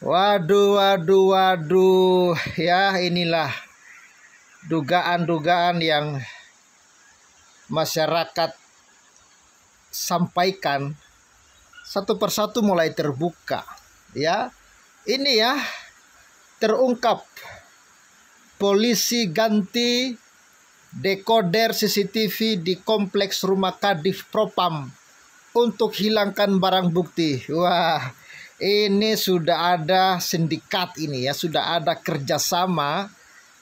Waduh, waduh, waduh. Ya, inilah dugaan-dugaan yang masyarakat sampaikan satu persatu mulai terbuka. Ya, ini ya terungkap polisi ganti dekoder CCTV di kompleks rumah Kadif Propam untuk hilangkan barang bukti. Wah, ini sudah ada sindikat ini ya, sudah ada kerjasama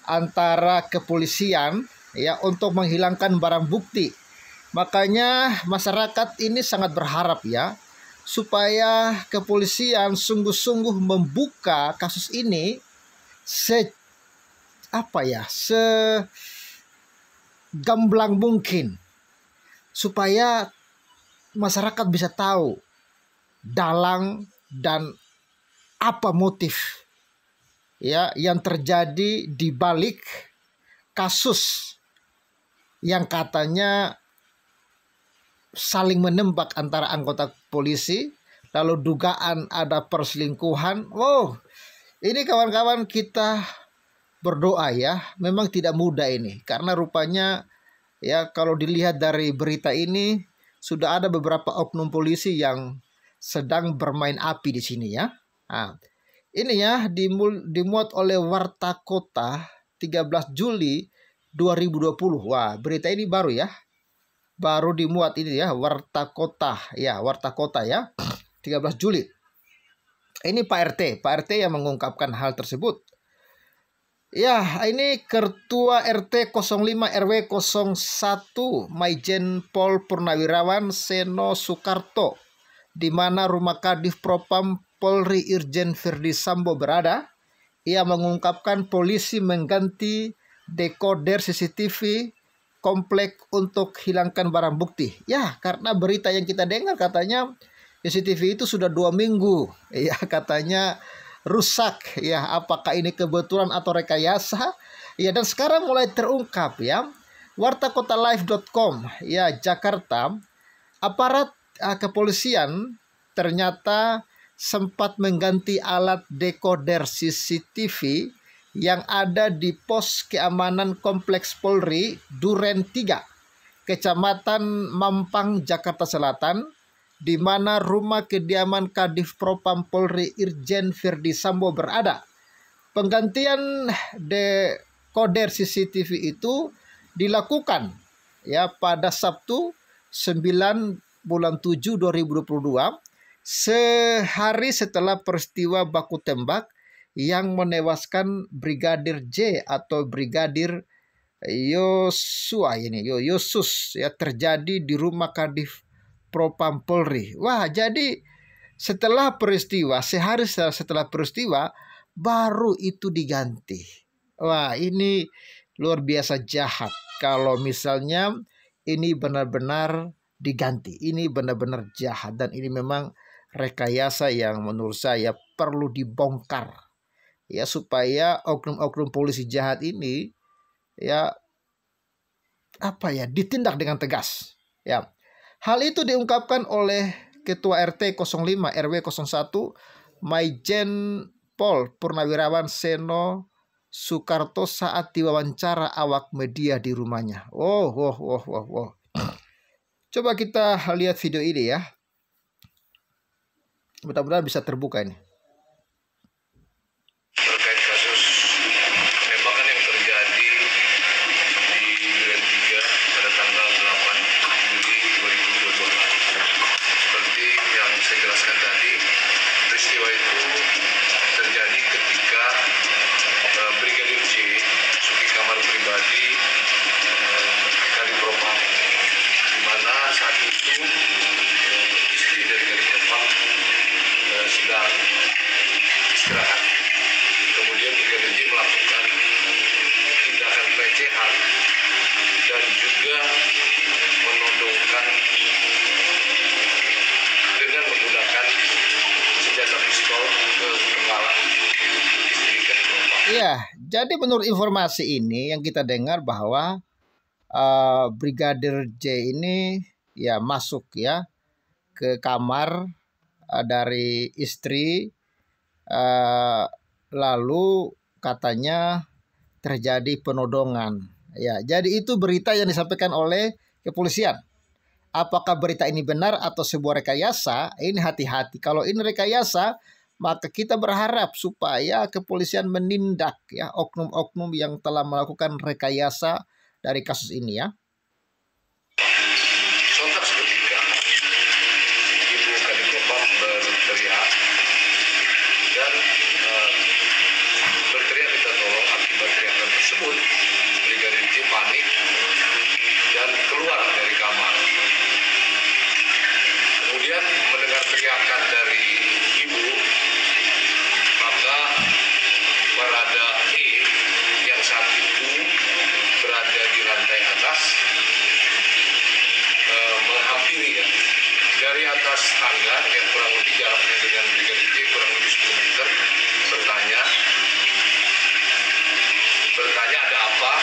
antara kepolisian ya untuk menghilangkan barang bukti. Makanya masyarakat ini sangat berharap ya supaya kepolisian sungguh-sungguh membuka kasus ini segamblang mungkin supaya masyarakat bisa tahu dalang dan apa motif ya yang terjadi di balik kasus yang katanya saling menembak antara anggota polisi, lalu dugaan ada perselingkuhan. Oh, ini kawan-kawan kita berdoa ya, memang tidak mudah ini karena rupanya ya kalau dilihat dari berita ini sudah ada beberapa oknum polisi yang sedang bermain api di sini ya. Nah, ini ya dimuat oleh Warta Kota 13 Juli 2020. Wah, berita ini baru ya. Baru dimuat ini ya, Warta Kota ya, Warta Kota ya. 13 Juli. Ini Pak RT yang mengungkapkan hal tersebut. Ya, ini Ketua RT 05 RW 01 Maijen Pol Purnawirawan Seno Soekarto, di mana rumah Kadif Propam Polri Irjen Verdi Sambo berada. Ia mengungkapkan polisi mengganti dekoder CCTV komplek untuk hilangkan barang bukti. Ya, karena berita yang kita dengar katanya CCTV itu sudah 2 minggu. Ya, katanya rusak. Ya, apakah ini kebetulan atau rekayasa? Ya, dan sekarang mulai terungkap ya. Wartakotalive.com ya, Jakarta, aparat kepolisian ternyata sempat mengganti alat dekoder CCTV yang ada di pos keamanan Kompleks Polri Duren 3, Kecamatan Mampang, Jakarta Selatan, di mana rumah kediaman Kadif Propam Polri Irjen Verdi Sambo berada. Penggantian dekoder CCTV itu dilakukan ya pada Sabtu 9/7/2022, sehari setelah peristiwa baku tembak yang menewaskan Brigadir J atau Brigadir Yosus ya terjadi di rumah Kadif Propam Polri. Wah, jadi sehari setelah peristiwa baru itu diganti. Wah, ini luar biasa jahat kalau misalnya ini benar-benar diganti. Ini benar-benar jahat dan ini memang rekayasa yang menurut saya perlu dibongkar ya supaya oknum-oknum polisi jahat ini ya ditindak dengan tegas ya. Hal itu diungkapkan oleh Ketua RT 05 RW 01 Maijen Pol Purnawirawan Seno Soekarto saat diwawancara awak media di rumahnya. Coba kita lihat video ini ya. Mudah-mudahan bisa terbuka ini. Terkait kasus penembakan yang terjadi di Duren 3 pada tanggal 8 Juli 2022. Seperti yang saya jelaskan tadi, peristiwa itu terjadi ketika Brigadir J masuk ke kamar pribadi Kadif Propam, di mana saat itu istri dari Kadif Propam sedang istirahat. Kemudian Brigadir J melakukan tindakan pelecehan dan juga menodongkan dengan menggunakan senjata pistol ke kepala istri Kadif Propam. Iya, jadi menurut informasi ini yang kita dengar bahwa Brigadir J ini ya masuk ya ke kamar dari istri Eh, lalu katanya terjadi penodongan. Ya, jadi itu berita yang disampaikan oleh kepolisian. Apakah berita ini benar atau sebuah rekayasa? Ini hati-hati. Kalau ini rekayasa, maka kita berharap supaya kepolisian menindak ya oknum-oknum yang telah melakukan rekayasa dari kasus ini ya. Sontak seketika, Ibu Kadipropam berteriak dan berteriak minta tolong. Akibat teriakan tersebut, Brigadir J panik dan keluar dari kamar. Kemudian mendengar teriakan dari ibu, maka Barada E yang saat itu berada di lantai atas menghampiri ya. Dari atas tangga yang kurang lebih jaraknya dengan Brigadir J kurang lebih 10 meter, bertanya ada apa,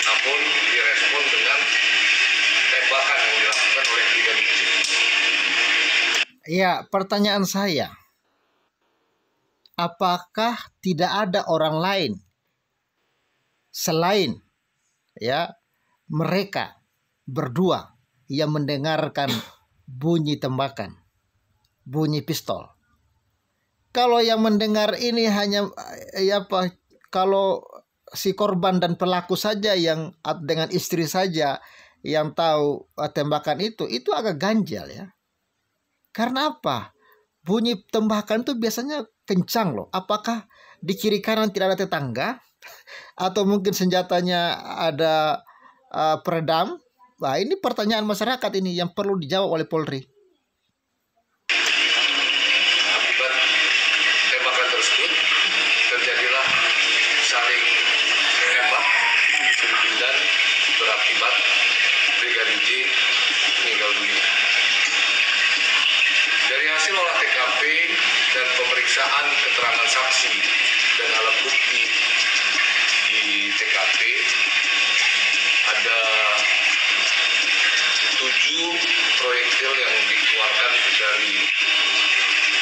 namun direspon dengan tembakan yang dilakukan oleh Brigadir J. Ya, pertanyaan saya, apakah tidak ada orang lain selain ya mereka berdua yang mendengarkan bunyi tembakan, bunyi pistol? Kalau yang mendengar ini hanya kalau si korban dan pelaku saja yang dengan istri saja yang tahu tembakan itu agak ganjal ya. Karena apa? Bunyi tembakan itu biasanya kencang loh. Apakah di kiri kanan tidak ada tetangga? Atau mungkin senjatanya ada peredam? Nah, ini pertanyaan masyarakat ini yang perlu dijawab oleh Polri. Akibat tembakan tersebut terjadilah saling menembak dan berakibat Brigadir J meninggal dunia. Dari hasil olah TKP dan pemeriksaan keterangan saksi dan alat bukti di TKP, ada 7 proyektil yang dikeluarkan dari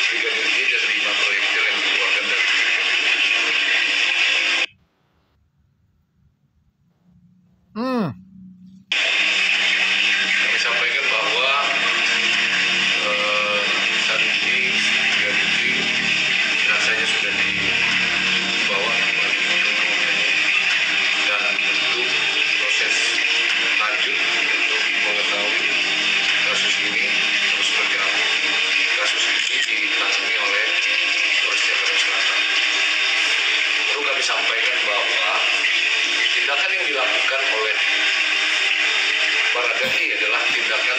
Brigadir J dan 5 proyektil yang dikeluarkan dari Brigadir J. Kami sampaikan bahwa saat ini Brigadir J jenazahnya sudah dibawa kembali ke rumahnya dan untuk proses lanjut untuk mengetahui kasus ini terus berjalan. Kasus ini ditangani oleh Polres Jakarta Selatan. Perlu kami sampaikan bahwa tindakan yang dilakukan oleh Barada E adalah tindakan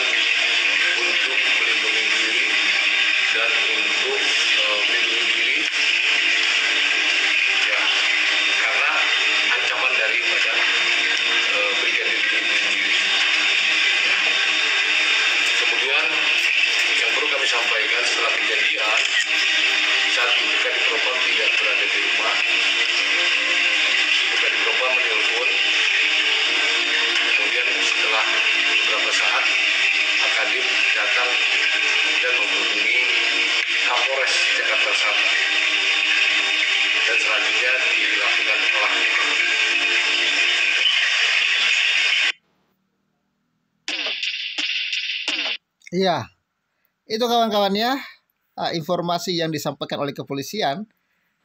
untuk melindungi diri dan untuk melindungi diri ya, karena ancaman daripada Brigadir J itu sendiri. Kemudian yang perlu kami sampaikan, setelah kejadian saat itu Kadipropam tidak berada di rumah. Ibu Kadipropam menelpon, kemudian setelah beberapa saat Akadip datang dan menghubungi Kapolres Jakarta Selatan dan selanjutnya dilakukan olah TKP. Iya, itu kawan-kawan ya, informasi yang disampaikan oleh kepolisian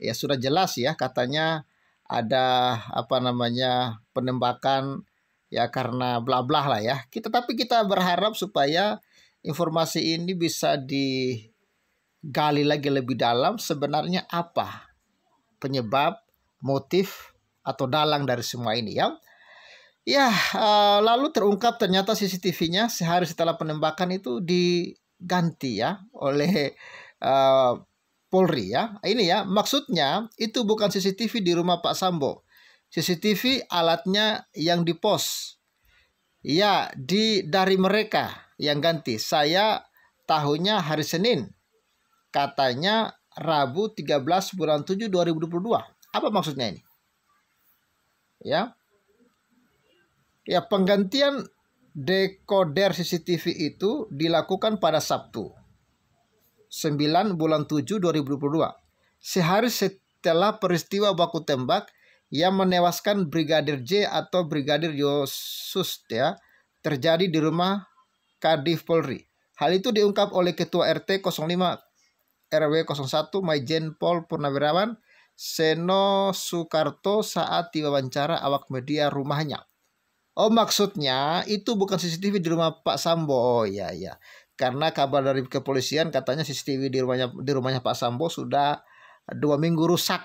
ya sudah jelas ya, katanya ada penembakan ya karena bla bla lah ya. Tapi kita berharap supaya informasi ini bisa digali lagi lebih dalam, sebenarnya apa penyebab, motif atau dalang dari semua ini ya. Ya, lalu terungkap ternyata CCTV-nya sehari setelah penembakan itu diganti ya oleh Polri ya. Ini ya, maksudnya itu bukan CCTV di rumah Pak Sambo. CCTV alatnya yang di pos. Ya, dari mereka yang ganti. Saya tahunya hari Senin. Katanya Rabu 13 bulan 7 2022. Apa maksudnya ini? Ya, penggantian dekoder CCTV itu dilakukan pada Sabtu 9 bulan 7 2022. sehari setelah peristiwa baku tembak yang menewaskan Brigadir J atau Brigadir Yosus ya, terjadi di rumah Kadif Polri. Hal itu diungkap oleh Ketua RT 05 RW 01 Maijen Pol Purnawirawan Seno Soekarto saat diwawancara awak media rumahnya. Oh, maksudnya itu bukan CCTV di rumah Pak Sambo. Oh ya ya. Karena kabar dari kepolisian katanya CCTV di rumahnya Pak Sambo sudah 2 minggu rusak.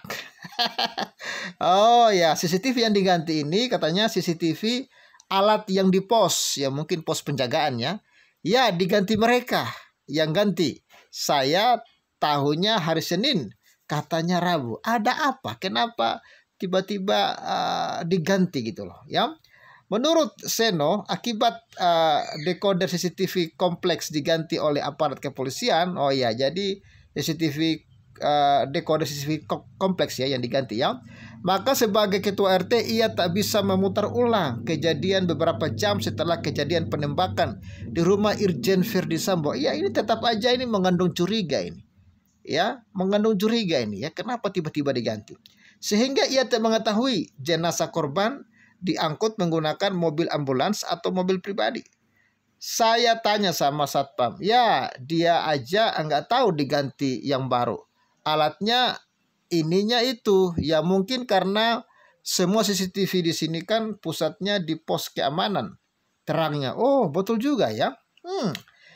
Oh ya, CCTV yang diganti ini katanya CCTV alat yang di pos, ya mungkin pos penjagaan ya. Ya, diganti mereka yang ganti. Saya tahunya hari Senin, katanya Rabu. Ada apa? Kenapa tiba-tiba diganti gitu loh ya? Menurut Seno, akibat dekoder CCTV kompleks diganti oleh aparat kepolisian. Oh ya, jadi CCTV dekoder CCTV kompleks ya yang diganti ya. Maka sebagai ketua RT ia tak bisa memutar ulang kejadian beberapa jam setelah kejadian penembakan di rumah Irjen Verdi Sambo. Ya, ini tetap aja ini mengandung curiga ini. Ya, mengandung curiga ini ya. Kenapa tiba-tiba diganti? Sehingga ia tak mengetahui jenazah korban diangkut menggunakan mobil ambulans atau mobil pribadi. Saya tanya sama satpam, ya dia aja nggak tahu diganti yang baru. Alatnya ininya itu, ya mungkin karena semua CCTV di sini kan pusatnya di pos keamanan. Terangnya, oh betul juga ya.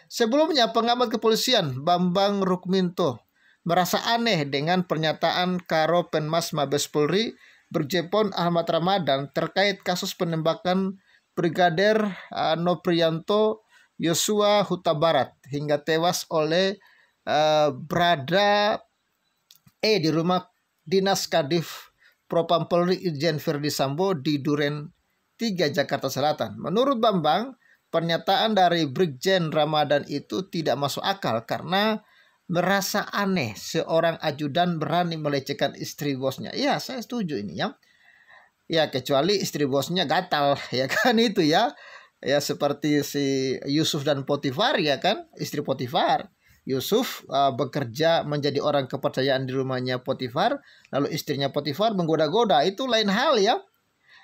Sebelumnya pengamat kepolisian Bambang Rukminto merasa aneh dengan pernyataan Karo Penmas Mabes Polri Brigjen Ahmad Ramadan terkait kasus penembakan Brigadir Noprianto Yosua Huta Barat hingga tewas oleh Brada E di rumah dinas Kadif Propam Polri Irjen Verdi Sambo di Duren 3 Jakarta Selatan. Menurut Bambang, pernyataan dari Brigjen Ramadan itu tidak masuk akal karena merasa aneh seorang ajudan berani melecehkan istri bosnya. Ya, saya setuju ini ya. Ya, kecuali istri bosnya gatal, ya kan itu ya. Ya, seperti si Yusuf dan Potifar ya kan, istri Potifar. Yusuf bekerja menjadi orang kepercayaan di rumahnya Potifar, lalu istrinya Potifar menggoda-goda, itu lain hal ya.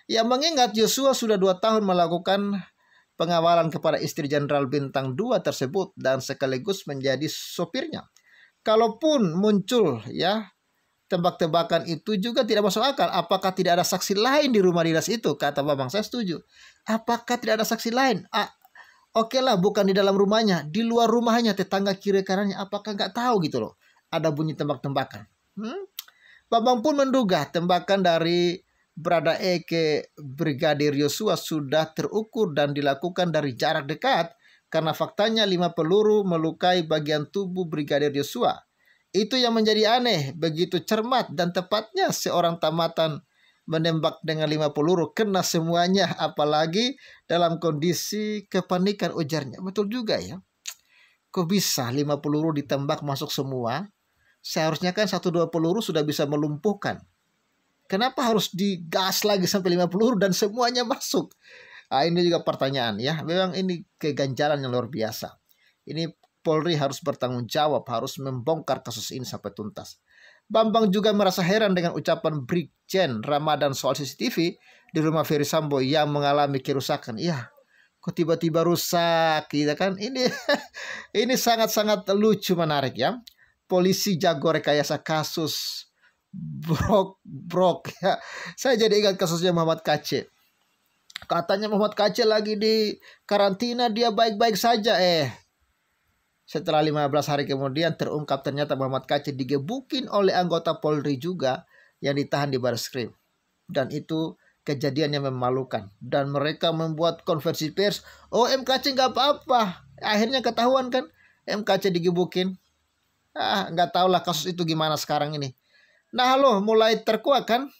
Ya, mengingat Yosua sudah 2 tahun melakukan pengawalan kepada istri Jenderal Bintang 2 tersebut dan sekaligus menjadi sopirnya. Kalaupun muncul ya tebak-tebakan itu juga tidak masuk akal. Apakah tidak ada saksi lain di rumah dinas itu? Kata Bambang, saya setuju. Apakah tidak ada saksi lain? Oke lah, bukan di dalam rumahnya, di luar rumahnya, tetangga kiri kanannya. Apakah nggak tahu gitu loh? Ada bunyi tembak-tembakan. Bambang pun menduga tembakan dari Brada E ke Brigadir Yosua sudah terukur dan dilakukan dari jarak dekat. Karena faktanya 5 peluru melukai bagian tubuh Brigadir Yosua. Itu yang menjadi aneh, begitu cermat dan tepatnya seorang tamatan menembak dengan 5 peluru kena semuanya, apalagi dalam kondisi kepanikan, ujarnya. Betul juga ya. Kok bisa 5 peluru ditembak masuk semua? Seharusnya kan 1-2 peluru sudah bisa melumpuhkan. Kenapa harus digas lagi sampai 5 peluru dan semuanya masuk? Ini juga pertanyaan ya. Memang ini keganjalan yang luar biasa. Ini Polri harus bertanggung jawab, harus membongkar kasus ini sampai tuntas. Bambang juga merasa heran dengan ucapan Brigjen Ramadan soal CCTV di rumah Verdi Sambo yang mengalami kerusakan. Iya, kok tiba-tiba rusak, gitu kan? Ini sangat-sangat lucu, menarik ya. Polisi jago rekayasa kasus brok ya. Saya jadi ingat kasusnya Muhammad Kc. Katanya Muhammad Kc lagi di karantina, dia baik-baik saja. Setelah 15 hari kemudian terungkap ternyata Muhammad Kc digebukin oleh anggota Polri juga yang ditahan di Barreskrim. Dan itu kejadian yang memalukan. Dan mereka membuat konversi pers. Oh, MKC nggak apa-apa. Akhirnya ketahuan kan MKC digebukin. Nggak tahulah kasus itu gimana sekarang ini. Nah lo mulai terkuak kan.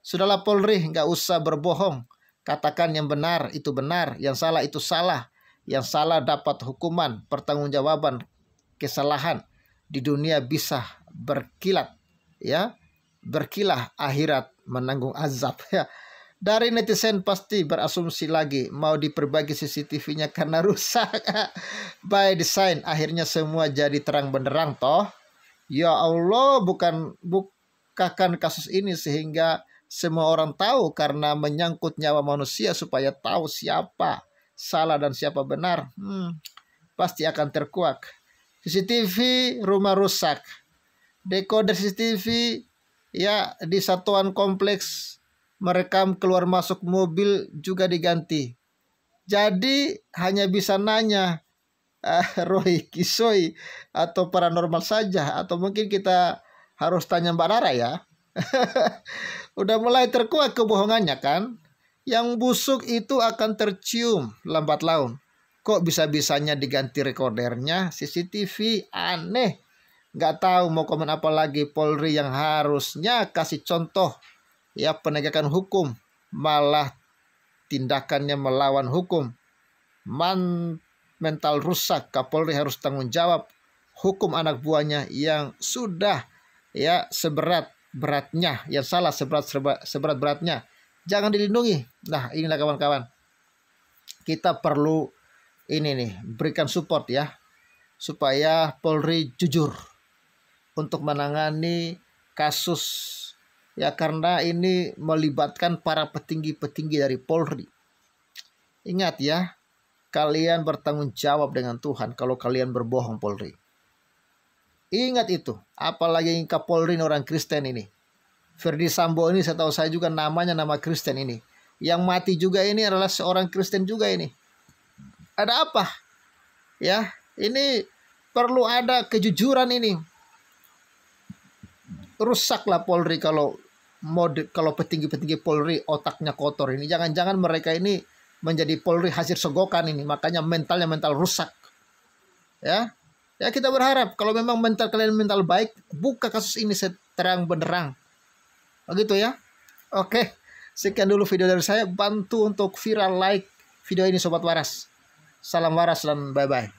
Sudahlah Polri, nggak usah berbohong. Katakan yang benar itu benar, yang salah itu salah. Yang salah dapat hukuman, pertanggungjawaban kesalahan. Di dunia bisa berkilat ya. Berkilah, akhirat menanggung azab ya. Dari netizen pasti berasumsi lagi mau diperbaiki CCTV-nya karena rusak. By design akhirnya semua jadi terang benderang toh. Ya Allah, bukakan kasus ini sehingga semua orang tahu, karena menyangkut nyawa manusia, supaya tahu siapa salah dan siapa benar. Pasti akan terkuak. CCTV rumah rusak, dekoder CCTV ya di satuan kompleks merekam keluar masuk mobil juga diganti. Jadi hanya bisa nanya Roy Kisoi atau paranormal saja, atau mungkin kita harus tanya Mbak Rara ya. Udah mulai terkuak kebohongannya kan? Yang busuk itu akan tercium lambat laun. Kok bisa-bisanya diganti rekordernya? CCTV aneh. Nggak tahu mau komen apa lagi. Polri yang harusnya kasih contoh ya penegakan hukum, malah tindakannya melawan hukum. Mental rusak. Kapolri harus tanggung jawab hukum anak buahnya yang sudah ya seberat-beratnya, yang salah seberat-beratnya. Jangan dilindungi. Nah, inilah kawan-kawan, kita perlu ini nih, berikan support ya, supaya Polri jujur untuk menangani kasus ya, karena ini melibatkan para petinggi-petinggi dari Polri. Ingat ya, kalian bertanggung jawab dengan Tuhan kalau kalian berbohong, Polri. Ingat itu, apalagi Kapolri orang Kristen ini. Ferdi Sambo ini setahu saya juga namanya nama Kristen ini. Yang mati juga ini adalah seorang Kristen juga ini. Ada apa? Ya, ini perlu ada kejujuran ini. Rusaklah Polri kalau petinggi-petinggi Polri otaknya kotor ini. Jangan-jangan mereka ini menjadi Polri hasil sogokan ini. Makanya mental rusak. Ya. Ya, kita berharap kalau memang mental kalian mental baik, buka kasus ini seterang benderang. Begitu ya. Oke, sekian dulu video dari saya. Bantu untuk viral like video ini Sobat Waras. Salam waras dan bye-bye.